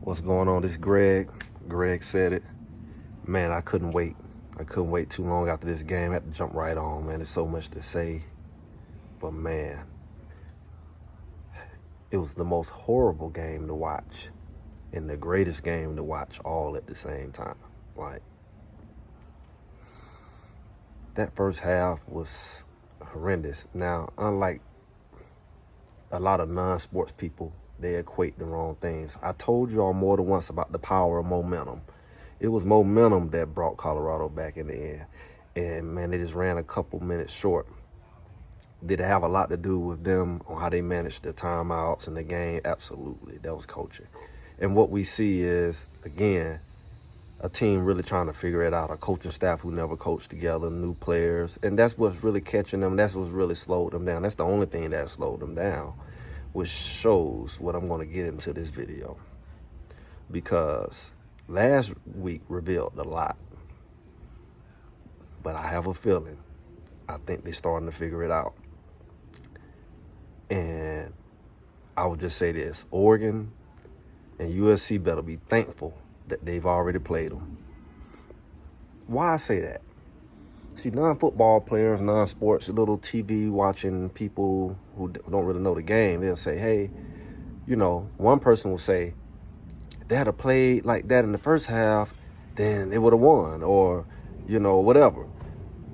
What's going on? This is Greg. Greg said it. Man, I couldn't wait. I couldn't wait too long after this game. I had to jump right on, man. There's so much to say. But man, it was the most horrible game to watch and the greatest game to watch all at the same time. Like, that first half was horrendous. Now, unlike a lot of non-sports people, they equate the wrong things. I told y'all more than once about the power of momentum. It was momentum that brought Colorado back in the end. And man, they just ran a couple minutes short. Did it have a lot to do with them on how they managed their timeouts in the game? Absolutely. That was coaching. And what we see is, again, a team really trying to figure it out. A coaching staff who never coached together, new players. And that's what's really catching them. That's what's really slowed them down. That's the only thing that slowed them down, which shows what I'm going to get into this video. Because last week revealed a lot. But I have a feeling, I think they're starting to figure it out. And I would just say this, Oregon and USC better be thankful that they've already played them. Why I say that? See, non-football players, non-sports, little TV watching people who don't really know the game, they'll say, hey, you know, one person will say, if they had played like that in the first half, then they would have won, or, you know, whatever.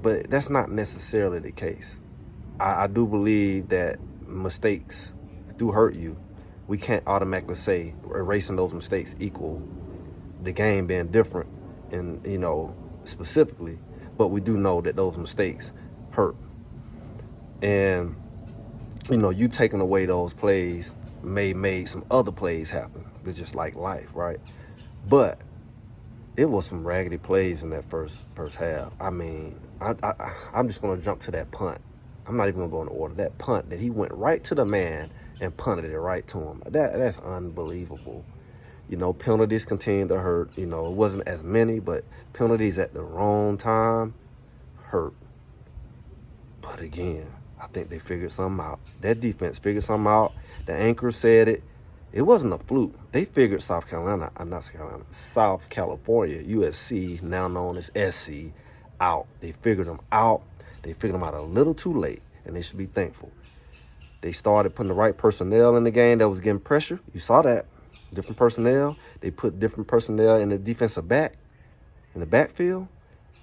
But that's not necessarily the case. I do believe that mistakes do hurt you. We can't automatically say erasing those mistakes equal the game being different, and you know, specifically, but we do know that those mistakes hurt. And you know, you taking away those plays made some other plays happen. It's just like life, right? But it was some raggedy plays in that first half. I mean, I'm just gonna jump to that punt. I'm not even gonna go in order. That punt that he went right to the man and punted it right to him. That's unbelievable. You know, penalties continue to hurt. You know, it wasn't as many, but penalties at the wrong time hurt. But again, I think they figured something out. That defense figured something out. The anchor said it. It wasn't a fluke. They figured South California, USC, now known as SC, out. They figured them out. They figured them out a little too late, and they should be thankful. They started putting the right personnel in the game that was getting pressure. You saw that. Different personnel. They put different personnel in the defensive back, in the backfield,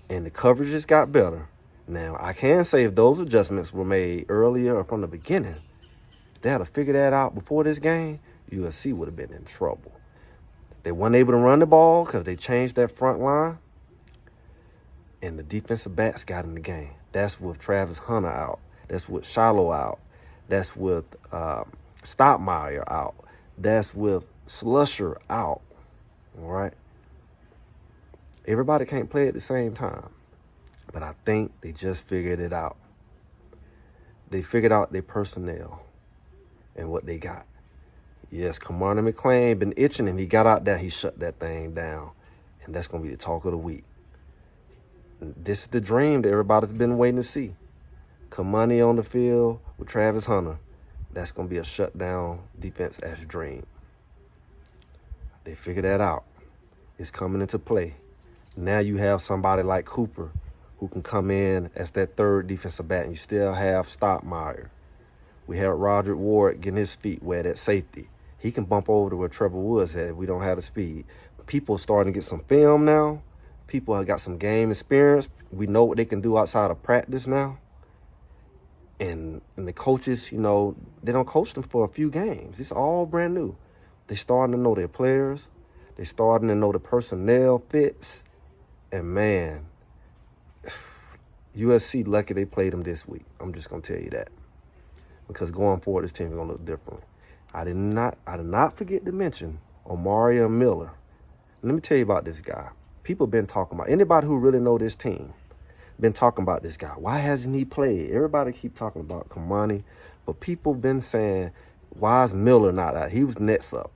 and the coverages got better. Now, I can say if those adjustments were made earlier or from the beginning, if they had to figure that out before this game, USC would have been in trouble. They weren't able to run the ball because they changed that front line, and the defensive backs got in the game. That's with Travis Hunter out. That's with Shiloh out. That's with Stoppmeyer out. That's with Slusher out. All right? Everybody can't play at the same time. But I think they just figured it out. They figured out their personnel and what they got. Yes, Kamani McClain been itching, and he got out there. He shut that thing down. And that's going to be the talk of the week. This is the dream that everybody's been waiting to see. Kamani on the field with Travis Hunter. That's going to be a shutdown defense as a dream. They figured that out. It's coming into play. Now you have somebody like Cooper who can come in as that third defensive back, and you still have Stoppmeyer. We have Roger Ward getting his feet wet at safety. He can bump over to where Trevor Woods at if we don't have the speed. People are starting to get some film now. People have got some game experience. We know what they can do outside of practice now. And the coaches, you know, they don't coach them for a few games. It's all brand new. They starting to know their players. They starting to know the personnel fits. And man, USC lucky they played them this week. I'm just gonna tell you that, because going forward, this team is gonna look different. I did not forget to mention Omari Miller. Let me tell you about this guy. People been talking about, anybody who really know this team been talking about this guy. Why hasn't he played? Everybody keep talking about Kamani, but people been saying, why is Miller not out? He was nets up.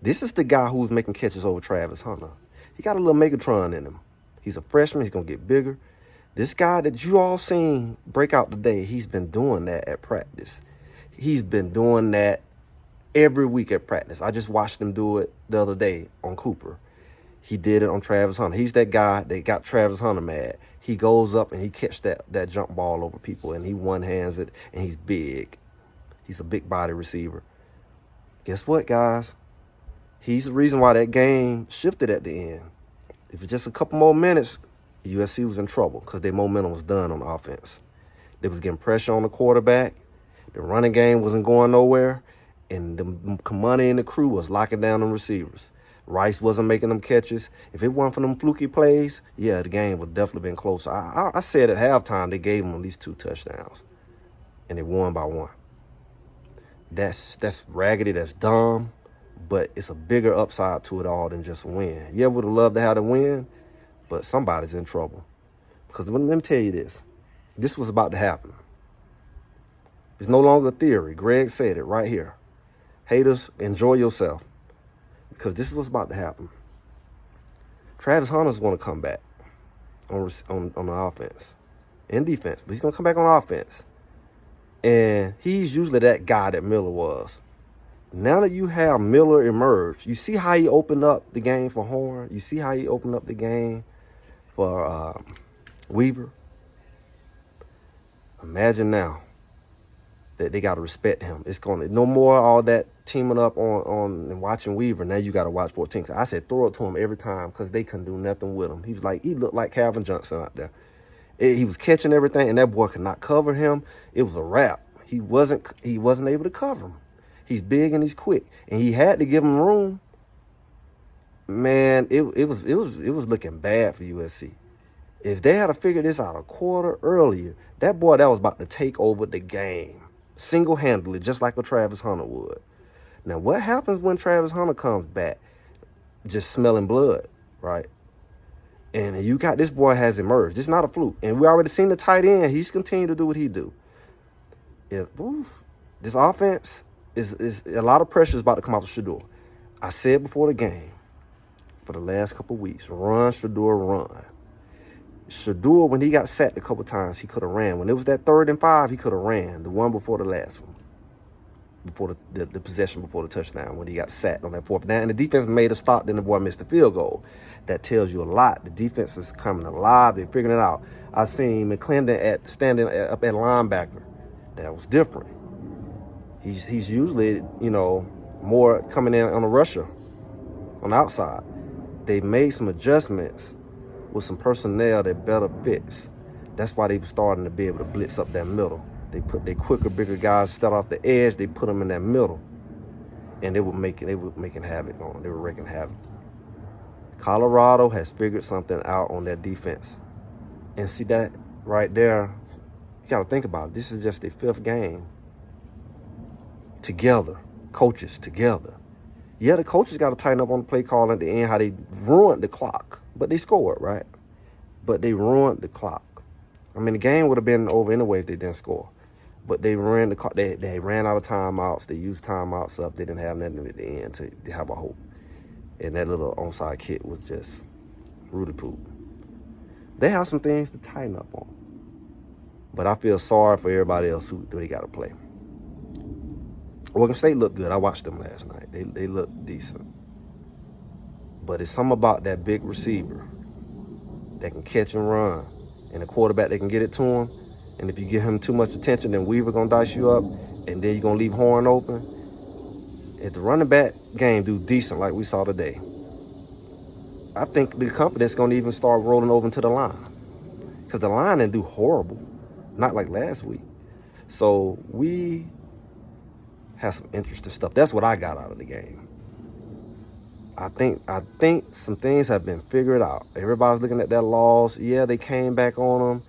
This is the guy who's making catches over Travis Hunter. He got a little Megatron in him. He's a freshman. He's going to get bigger. This guy that you all seen break out today, he's been doing that at practice. He's been doing that every week at practice. I just watched him do it the other day on Cooper. He did it on Travis Hunter. He's that guy that got Travis Hunter mad. He goes up and he catch that jump ball over people, and he one-hands it, and he's big. He's a big body receiver. Guess what, guys? He's the reason why that game shifted at the end. If it's just a couple more minutes, USC was in trouble because their momentum was done on offense. They was getting pressure on the quarterback. The running game wasn't going nowhere, and the money and the crew was locking down them receivers. Rice wasn't making them catches. If it weren't for them fluky plays, yeah, the game would definitely been closer. I said at halftime they gave them at least 2 touchdowns, and they won by 1. That's raggedy, that's dumb, but it's a bigger upside to it all than just a win. Yeah, would have loved to have the win, but somebody's in trouble. Because let me tell you this was about to happen. It's no longer a theory. Greg said it right here. Haters, enjoy yourself. Because this is what's about to happen. Travis Hunter's going to come back on the offense and defense, but he's going to come back on offense. And he's usually that guy that Miller was. Now that you have Miller emerge, you see how he opened up the game for Horn? You see how he opened up the game for Weaver? Imagine now that they got to respect him. It's going to, no more all that teaming up on and watching Weaver. Now you got to watch 14. I said throw it to him every time because they couldn't do nothing with him. He looked like Calvin Johnson out there. He was catching everything, and that boy could not cover him. It was a wrap. He wasn't able to cover him. He's big and he's quick, and he had to give him room. Man, it was looking bad for USC. If they had to figure this out a quarter earlier, that boy that was about to take over the game single-handedly, just like a Travis Hunter would. Now, what happens when Travis Hunter comes back? Just smelling blood, right? And you got this boy has emerged. It's not a fluke. And we already seen the tight end. He's continued to do what he do. This offense is a lot of pressure is about to come off of Shedeur. I said before the game, for the last couple of weeks, run, Shedeur, run. Shedeur, when he got sacked a couple times, he could have ran. When it was that 3rd and 5, he could have ran. The one before the last one. Before the possession before the touchdown, when he got sacked on that 4th down. And the defense made a stop, then the boy missed the field goal. That tells you a lot. The defense is coming alive. They're figuring it out. I seen McClendon standing up at linebacker. That was different. He's usually, more coming in on a rusher on the outside. They made some adjustments with some personnel that better fits. That's why they were starting to be able to blitz up that middle. They put their quicker, bigger guys start off the edge. They put them in that middle, and they were making havoc on them. They were wreaking havoc. Colorado has figured something out on their defense, and see that right there. You got to think about it. This is just their 5th game together, coaches together. Yeah, the coaches got to tighten up on the play call at the end, how they ruined the clock. But they scored, right? But they ruined the clock. I mean, the game would have been over anyway if they didn't score. But they ran the clock. They ran out of timeouts. They used timeouts up. They didn't have nothing at the end to have a hope. And that little onside kick was just Rudy poop. They have some things to tighten up on. But I feel sorry for everybody else who they got to play. Oregon State looked good. I watched them last night. They looked decent. But it's something about that big receiver that can catch and run, and the quarterback that can get it to him. And if you give him too much attention, then Weaver going to dice you up, and then you're going to leave Horn open. If the running back game do decent like we saw today, I think the confidence going to even start rolling over into the line. Because the line didn't do horrible. Not like last week. So we have some interesting stuff. That's what I got out of the game. I think some things have been figured out. Everybody's looking at that loss. Yeah, they came back on them,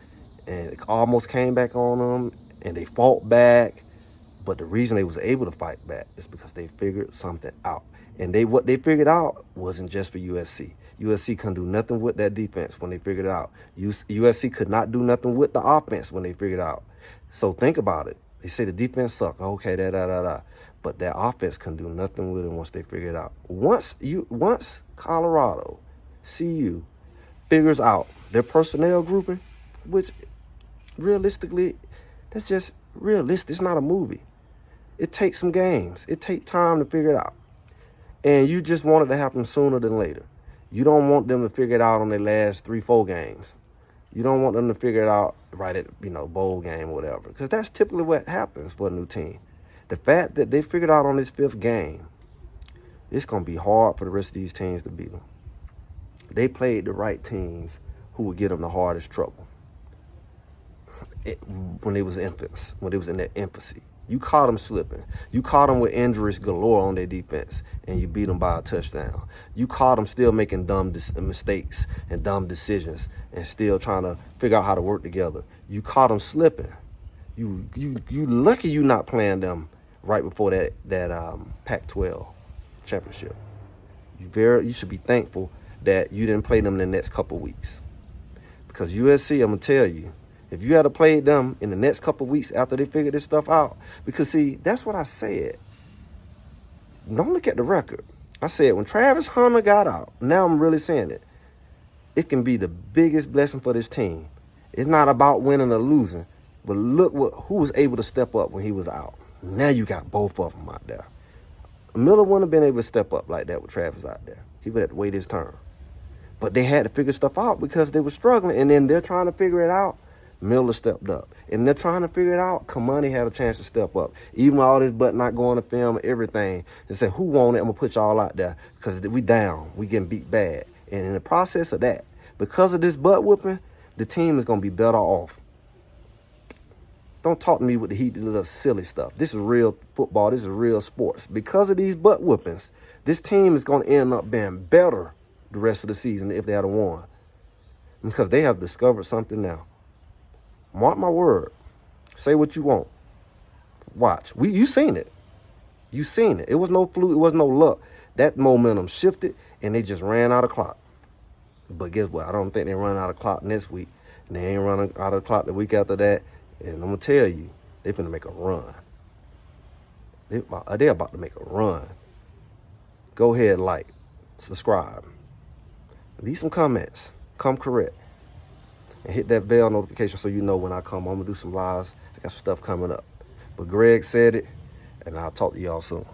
and it almost came back on them, and they fought back. But the reason they was able to fight back is because they figured something out. And what they figured out wasn't just for USC. USC couldn't do nothing with that defense when they figured it out. USC could not do nothing with the offense when they figured it out. So think about it. They say the defense sucked. Okay, But that offense couldn't do nothing with it once they figured it out. Once Colorado, CU, figures out their personnel grouping, which realistically, that's just realistic. It's not a movie. It takes some games. It takes time to figure it out. And you just want it to happen sooner than later. You don't want them to figure it out on their last 3-4 games. You don't want them to figure it out right at, bowl game or whatever. Because that's typically what happens for a new team. The fact that they figured out on this 5th game, it's going to be hard for the rest of these teams to beat them. They played the right teams who would get them the hardest trouble when they was infants, when they was in their infancy. You caught them slipping. You caught them with injuries galore on their defense, and you beat them by a touchdown. You caught them still making dumb mistakes and dumb decisions and still trying to figure out how to work together. You caught them slipping. You lucky you not playing them right before that Pac-12 championship. You should be thankful that you didn't play them in the next couple weeks. Because USC, I'm going to tell you, if you had played them in the next couple weeks after they figured this stuff out, because see, that's what I said. Don't look at the record. I said when Travis Hunter got out, now I'm really saying it, it can be the biggest blessing for this team. It's not about winning or losing, but look who was able to step up when he was out. Now you got both of them out there. Miller wouldn't have been able to step up like that with Travis out there. He would have to wait his turn. But they had to figure stuff out because they were struggling, and then they're trying to figure it out. Miller stepped up. And they're trying to figure it out. Kamani had a chance to step up. Even all this butt not going to film and everything. They said, who want it? I'm going to put y'all out there because we down. We getting beat bad. And in the process of that, because of this butt whooping, the team is going to be better off. Don't talk to me with the heat, little silly stuff. This is real football. This is real sports. Because of these butt whoopings, this team is going to end up being better the rest of the season if they had won. Because they have discovered something now. Mark my word. Say what you want. Watch. You seen it. You seen it. It was no fluke. It was no luck. That momentum shifted, and they just ran out of clock. But guess what? I don't think they run out of clock next week. And they ain't running out of clock the week after that. And I'm going to tell you, they're going to make a run. They're about to make a run. Go ahead, like, subscribe. Leave some comments. Come correct. And hit that bell notification so you know when I come. I'm going to do some lives. I got some stuff coming up. But Greg said it, and I'll talk to y'all soon.